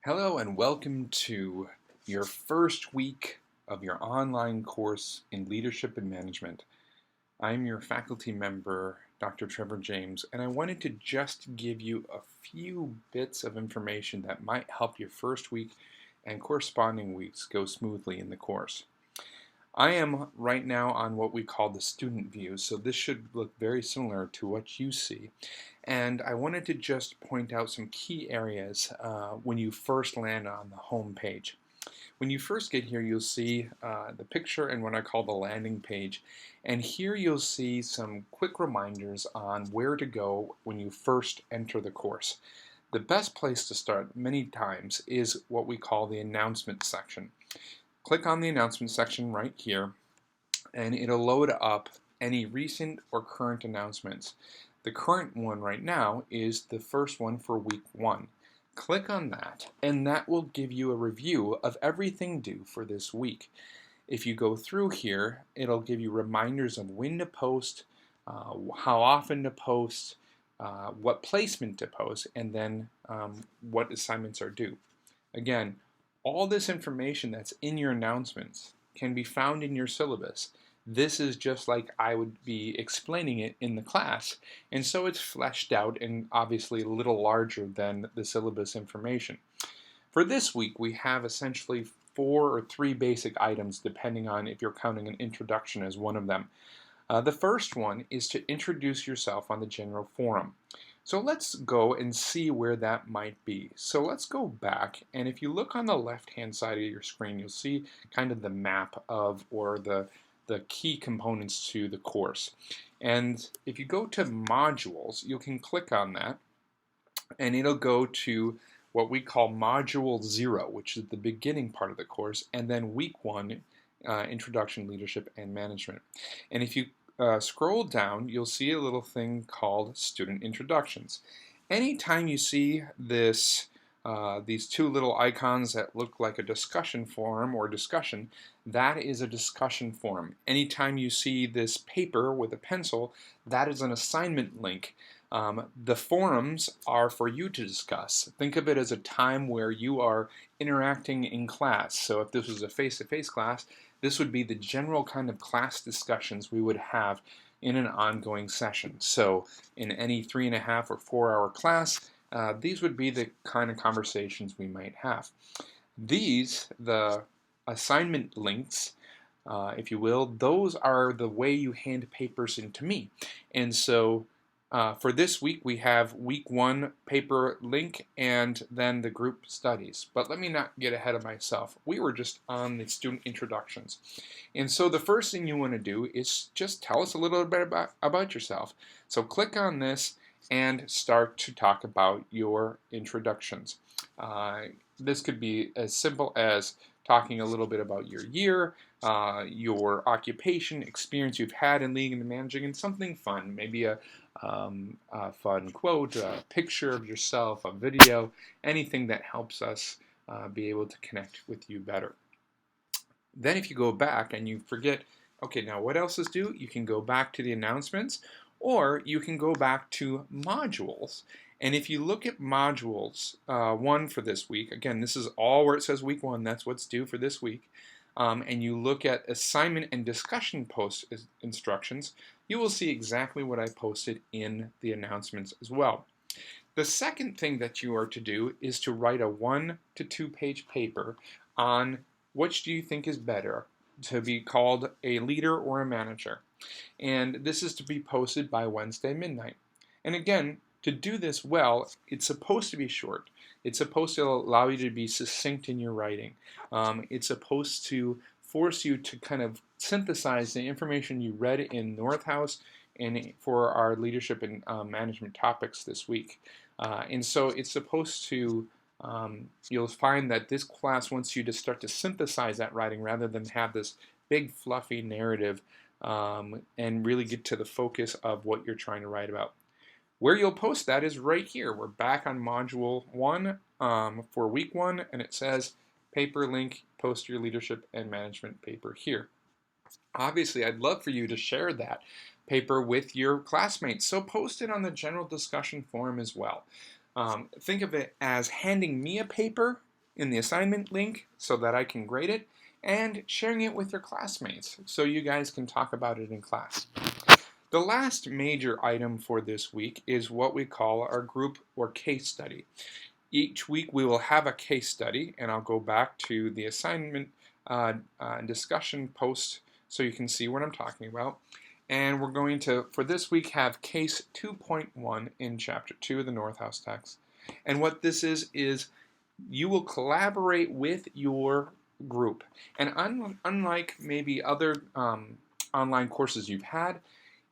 Hello and welcome to your first week of your online course in Leadership and Management. I'm your faculty member, Dr. Trevor James, and I wanted to just give you a few bits of information that might help your first week and corresponding weeks go smoothly in the course. I am right now on what we call the student view, so this should look very similar to what you see. And I wanted to just point out some key areas when you first land on the home page. When you first get here, you'll see the picture and what I call the landing page. And here you'll see some quick reminders on where to go when you first enter the course. The best place to start many times is what we call the announcement section. Click on the announcement section right here, and it'll load up any recent or current announcements. The current one right now is the first one for week 1. Click on that, and that will give you a review of everything due for this week. If you go through here, it'll give you reminders of when to post, how often to post, what placement to post, and then what assignments are due. Again, all this information that's in your announcements can be found in your syllabus. This is just like I would be explaining it in the class, and so it's fleshed out and obviously a little larger than the syllabus information. For this week, we have essentially 4 or 3 basic items depending on if you're counting an introduction as one of them. The first one is to introduce yourself on the general forum. So let's go and see where that might be. So let's go back, and if you look on the left-hand side of your screen, you'll see kind of the map of, or the key components to the course. And if you go to modules, you can click on that, and it'll go to what we call Module 0, which is the beginning part of the course, and then Week 1, Introduction, Leadership, and Management. And if you scroll down, you'll see a little thing called Student Introductions. Anytime you see this, these 2 little icons that look like a discussion forum or discussion, that is a discussion forum. Anytime you see this paper with a pencil, that is an assignment link. The forums are for you to discuss. Think of it as a time where you are interacting in class. So if this was a face-to-face class, this would be the general kind of class discussions we would have in an ongoing session. So in any 3.5 or 4-hour class, these would be the kind of conversations we might have. These, the assignment links, if you will, those are the way you hand papers in to me. And so for this week, we have Week 1 paper link and then the group studies. But let me not get ahead of myself. We were just on the student introductions. And so the first thing you want to do is just tell us a little bit about yourself. So click on this and start to talk about your introductions. This could be as simple as talking a little bit about your year, your occupation, experience you've had in leading and managing, and something fun, maybe a fun quote, a picture of yourself, a video, anything that helps us be able to connect with you better. Then if you go back and you forget, okay, now what else is due? You can go back to the announcements, or you can go back to modules. And if you look at modules 1 for this week, again, this is all where it says week 1, that's what's due for this week, and you look at assignment and discussion post instructions, you will see exactly what I posted in the announcements as well. The second thing that you are to do is to write a 1 to 2 page paper on which do you think is better, to be called a leader or a manager. And this is to be posted by Wednesday midnight. And again, to do this well, it's supposed to be short. It's supposed to allow you to be succinct in your writing. It's supposed to force you to kind of synthesize the information you read in Northhouse and for our leadership and management topics this week. And so it's supposed to, you'll find that this class wants you to start to synthesize that writing rather than have this big fluffy narrative and really get to the focus of what you're trying to write about. Where you'll post that is right here. We're back on Module 1 for Week 1, and it says paper link, post your leadership and management paper here. Obviously, I'd love for you to share that paper with your classmates, so post it on the general discussion forum as well. Think of it as handing me a paper in the assignment link so that I can grade it, and sharing it with your classmates so you guys can talk about it in class. The last major item for this week is what we call our group or case study. Each week we will have a case study, and I'll go back to the assignment discussion post so you can see what I'm talking about. And we're going to, for this week, have case 2.1 in chapter 2 of the Northhouse text. And what this is you will collaborate with your group. And unlike maybe other online courses you've had,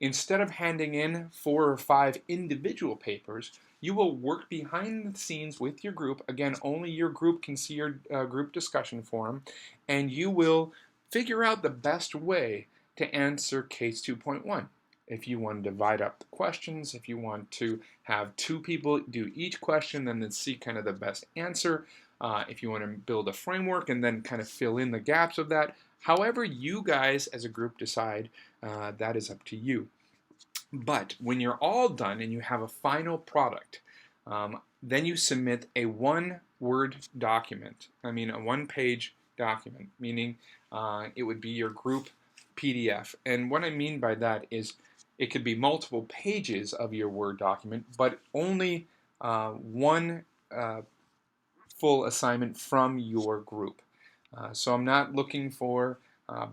instead of handing in 4 or 5 individual papers, you will work behind the scenes with your group. Again, only your group can see your group discussion forum, and you will figure out the best way to answer case 2.1. If you want to divide up the questions, if you want to have 2 people do each question, then see kind of the best answer. If you want to build a framework and then kind of fill in the gaps of that, however you guys as a group decide, that is up to you. But when you're all done and you have a final product, then you submit a one-word document. I mean, a one-page document, meaning it would be your group PDF. And what I mean by that is it could be multiple pages of your Word document, but only one full assignment from your group. So I'm not looking for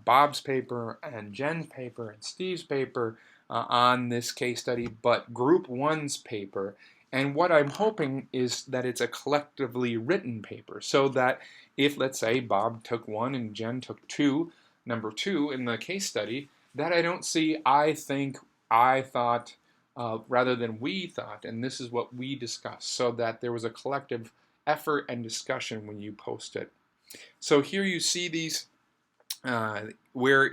Bob's paper and Jen's paper and Steve's paper on this case study, but group 1's paper. And what I'm hoping is that it's a collectively written paper, so that if, let's say, Bob took 1 and Jen took 2, number 2 in the case study, that I don't see I think, I thought, rather than we thought, and this is what we discussed, so that there was a collective effort and discussion when you post it. So here you see these where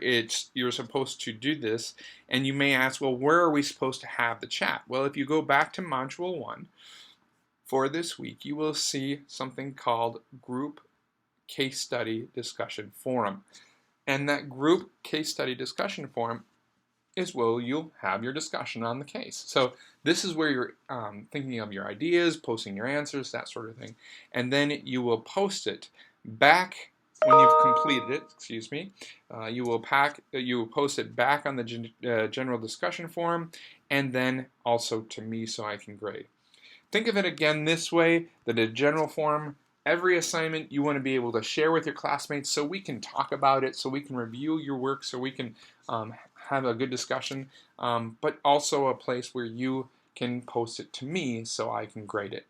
you're supposed to do this, and you may ask, well, where are we supposed to have the chat? Well, if you go back to Module 1 for this week, you will see something called Group Case Study Discussion Forum. And that Group Case Study Discussion Forum is where you'll have your discussion on the case. So this is where you're thinking of your ideas, posting your answers, that sort of thing. And then you will post it back when you've completed it, excuse me. You will post it back on the general discussion forum, and then also to me so I can grade. Think of it again this way, that a general forum, every assignment you want to be able to share with your classmates so we can talk about it, so we can review your work, so we can have a good discussion, but also a place where you can post it to me so I can grade it.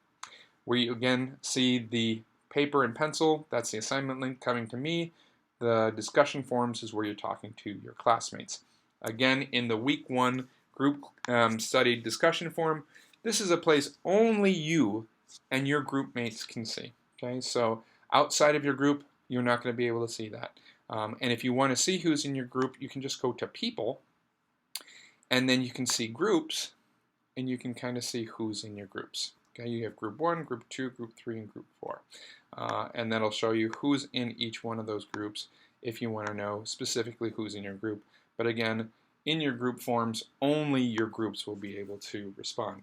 Where you again see the paper and pencil, that's the assignment link coming to me. The discussion forums is where you're talking to your classmates. Again, in the week 1 group study discussion forum, this is a place only you and your group mates can see. Okay, so outside of your group, you're not going to be able to see that. And if you want to see who's in your group, you can just go to people, and then you can see groups, and you can kind of see who's in your groups. Okay, you have group 1, group 2, group 3, and group 4. And that'll show you who's in each one of those groups if you want to know specifically who's in your group. But again, in your group forms, only your groups will be able to respond.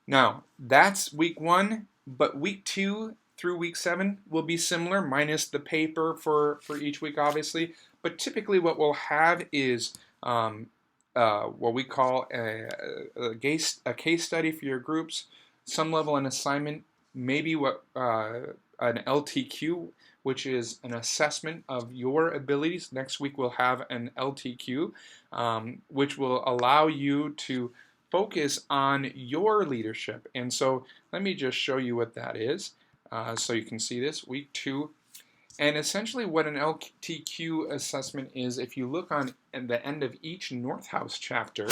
Now, that's week 1, but week 2 through week 7 will be similar, minus the paper for each week, obviously. But typically what we'll have is what we call a case study for your groups, some level an assignment, maybe what an LTQ, which is an assessment of your abilities. Next week we'll have an LTQ, which will allow you to focus on your leadership. And so let me just show you what that is. So you can see this, week 2. And essentially what an LTQ assessment is, if you look on at the end of each Northhouse chapter,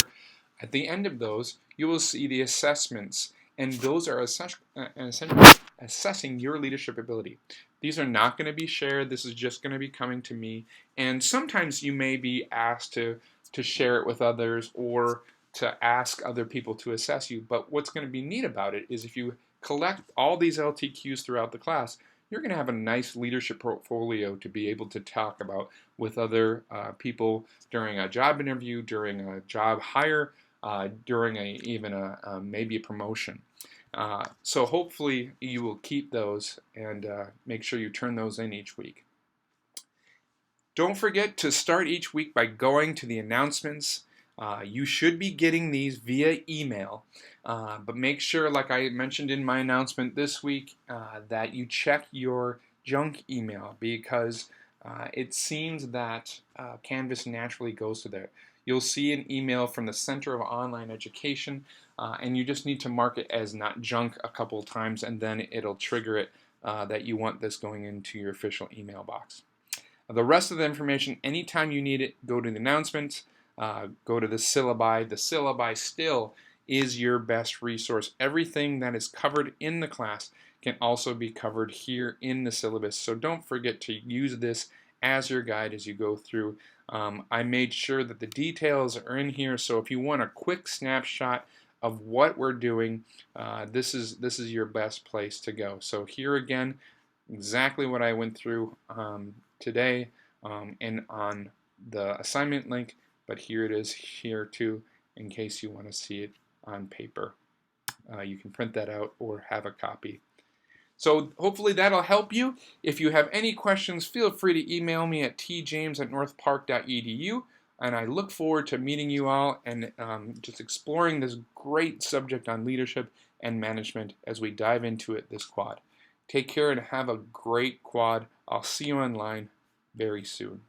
at the end of those, you will see the assessments. And those are essentially assessing your leadership ability. These are not going to be shared. This is just going to be coming to me. And sometimes you may be asked to share it with others or to ask other people to assess you. But what's going to be neat about it is if you collect all these LTQs throughout the class, you're going to have a nice leadership portfolio to be able to talk about with other people during a job interview, during a job hire, during maybe a promotion. So hopefully you will keep those and make sure you turn those in each week. Don't forget to start each week by going to the announcements. You should be getting these via email, but make sure, like I mentioned in my announcement this week, that you check your junk email because it seems that Canvas naturally goes to there. You'll see an email from the Center of Online Education, and you just need to mark it as not junk a couple of times, and then it'll trigger it that you want this going into your official email box. The rest of the information, anytime you need it, go to the announcements, go to the syllabi. The syllabi still is your best resource. Everything that is covered in the class can also be covered here in the syllabus. So don't forget to use this as your guide as you go through. I made sure that the details are in here, so if you want a quick snapshot of what we're doing, this is your best place to go. So here again, exactly what I went through today and on the assignment link, but here it is here too in case you want to see it on paper. You can print that out or have a copy. So hopefully that'll help you. If you have any questions, feel free to email me at tjames@northpark.edu, and I look forward to meeting you all and just exploring this great subject on leadership and management as we dive into it this quad. Take care and have a great quad. I'll see you online very soon.